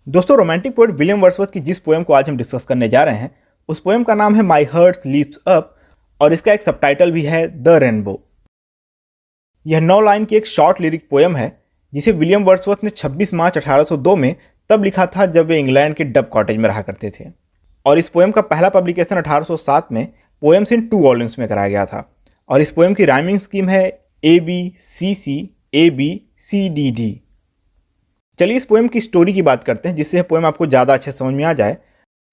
दोस्तों, romantic poet William Wordsworth की जिस पोएम को आज हम डिस्कस करने जा रहे हैं उस पोएम का नाम है माई हार्ट लीप्स अप और इसका एक सबटाइटल भी है द रेनबो। यह 9 लाइन की एक शॉर्ट लिरिक पोएम है जिसे विलियम वर्ड्सवर्थ ने 26 मार्च 1802 में तब लिखा था जब वे इंग्लैंड के डब कॉटेज में रहा करते थे। और इस पोएम का पहला पब्लिकेशन 1807 में पोएम्स इन 2 वॉल्यूम्स में कराया गया था। और इस पोएम की राइमिंग स्कीम है ABCC ABCDD। चलिए इस पोएम की स्टोरी की बात करते हैं जिससे यह पोएम आपको ज़्यादा अच्छे समझ में आ जाए।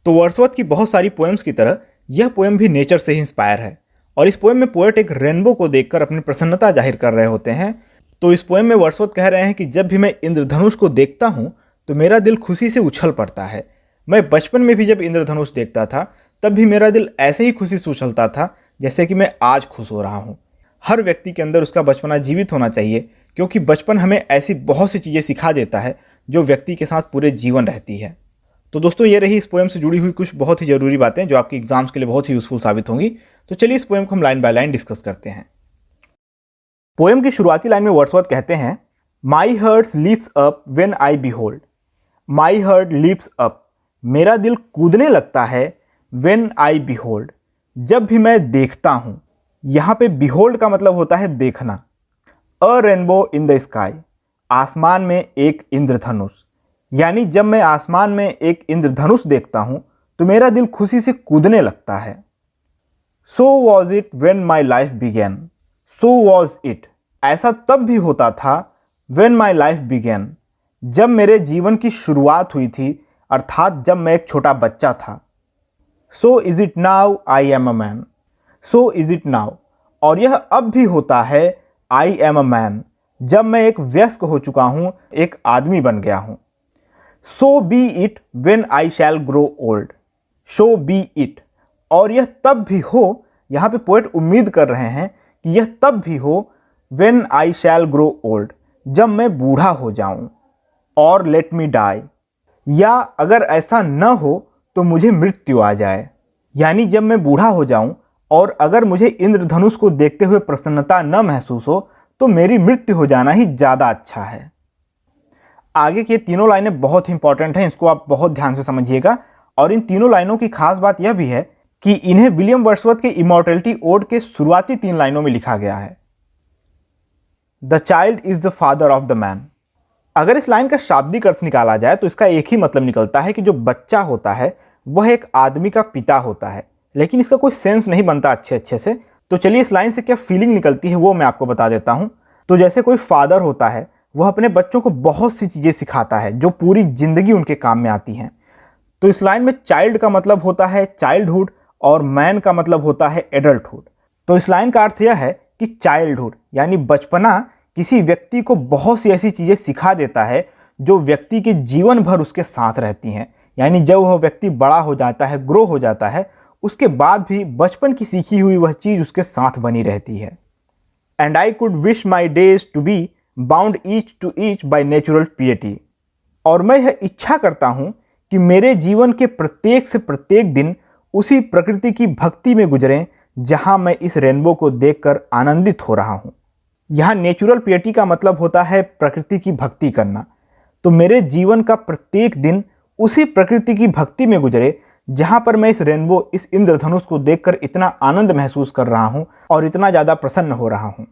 तो वर्ड्सवर्थ की बहुत सारी पोएम्स की तरह यह पोएम भी नेचर से ही इंस्पायर है। और इस पोएम में पोएट एक रेनबो को देखकर अपनी प्रसन्नता जाहिर कर रहे होते हैं। तो इस पोएम में वर्ड्सवर्थ कह रहे हैं कि जब भी मैं इंद्रधनुष को देखता हूँ तो मेरा दिल खुशी से उछल पड़ता है। मैं बचपन में भी जब इंद्रधनुष देखता था तब भी मेरा दिल ऐसे ही खुशी से उछलता था जैसे कि मैं आज खुश हो रहा हूँ। हर व्यक्ति के अंदर उसका बचपना जीवित होना चाहिए क्योंकि बचपन हमें ऐसी बहुत सी चीज़ें सिखा देता है जो व्यक्ति के साथ पूरे जीवन रहती है। तो दोस्तों, ये रही इस पोएम से जुड़ी हुई कुछ बहुत ही ज़रूरी बातें जो आपके एग्जाम्स के लिए बहुत ही यूजफुल साबित होंगी। तो चलिए इस पोएम को हम लाइन बाय लाइन डिस्कस करते हैं। पोएम की शुरुआती लाइन में वर्ड्सवर्थ कहते हैं, my heart leaps up when I behold. My heart leaps up, मेरा दिल कूदने लगता है। व्हेन आई बिहोल्ड, जब भी मैं देखता हूँ। यहाँ पे बिहोल्ड का मतलब होता है देखना। अ रेनबो इन द स्काई, आसमान में एक इंद्रधनुष। यानी जब मैं आसमान में एक इंद्रधनुष देखता हूँ तो मेरा दिल खुशी से कूदने लगता है। So was it when my life began. So was it, ऐसा तब भी होता था। व्हेन माई लाइफ बिगेन, जब मेरे जीवन की शुरुआत हुई थी, अर्थात जब मैं एक छोटा बच्चा था। So is it now I am a man. So is it now, और यह अब भी होता है। आई एम अ मैन, जब मैं एक वयस्क हो चुका हूँ, एक आदमी बन गया हूँ। So be it when I shall grow old. So be it, और यह तब भी हो, यहाँ पे पोएट उम्मीद कर रहे हैं कि यह तब भी हो। When I shall grow old, जब मैं बूढ़ा हो जाऊँ। और लेट मी डाई, या अगर ऐसा न हो तो मुझे मृत्यु आ जाए। यानी जब मैं बूढ़ा हो जाऊँ और अगर मुझे इंद्रधनुष को देखते हुए प्रसन्नता न महसूस हो तो मेरी मृत्यु हो जाना ही ज़्यादा अच्छा है। आगे की 3 लाइनें बहुत ही इंपॉर्टेंट हैं, इसको आप बहुत ध्यान से समझिएगा। और इन 3 लाइनों की खास बात यह भी है कि इन्हें विलियम वर्ड्सवर्थ के इमॉर्टैलिटी ओड के शुरुआती 3 लाइनों में लिखा गया है। The child is the father of the man. अगर इस लाइन का शाब्दिक अर्थ निकाला जाए तो इसका एक ही मतलब निकलता है कि जो बच्चा होता है वह एक आदमी का पिता होता है। लेकिन इसका कोई सेंस नहीं बनता अच्छे से। तो चलिए इस लाइन से क्या फीलिंग निकलती है वो मैं आपको बता देता हूँ। तो जैसे कोई फादर होता है वह अपने बच्चों को बहुत सी चीज़ें सिखाता है जो पूरी ज़िंदगी उनके काम में आती हैं। तो इस लाइन में चाइल्ड का मतलब होता है चाइल्डहुड और मैन का मतलब होता है एडल्टहुड। तो इस लाइन का अर्थ यह है कि चाइल्डहुड यानी बचपना किसी व्यक्ति को बहुत सी ऐसी चीज़ें सिखा देता है जो व्यक्ति के जीवन भर उसके साथ रहती हैं। यानी जब वह व्यक्ति बड़ा हो जाता है, ग्रो हो जाता है, उसके बाद भी बचपन की सीखी हुई वह चीज़ उसके साथ बनी रहती है। And I could wish my days to be bound each to each by natural piety. और मैं यह इच्छा करता हूँ कि मेरे जीवन के प्रत्येक से प्रत्येक दिन उसी प्रकृति की भक्ति में गुजरें जहाँ मैं इस रेनबो को देखकर आनंदित हो रहा हूँ। यहाँ नेचुरल पिएटी का मतलब होता है प्रकृति की भक्ति करना। तो मेरे जीवन का प्रत्येक दिन उसी प्रकृति की भक्ति में गुजरे जहाँ पर मैं इस रेनबो, इस इंद्रधनुष को देखकर इतना आनंद महसूस कर रहा हूँ और इतना ज़्यादा प्रसन्न हो रहा हूँ।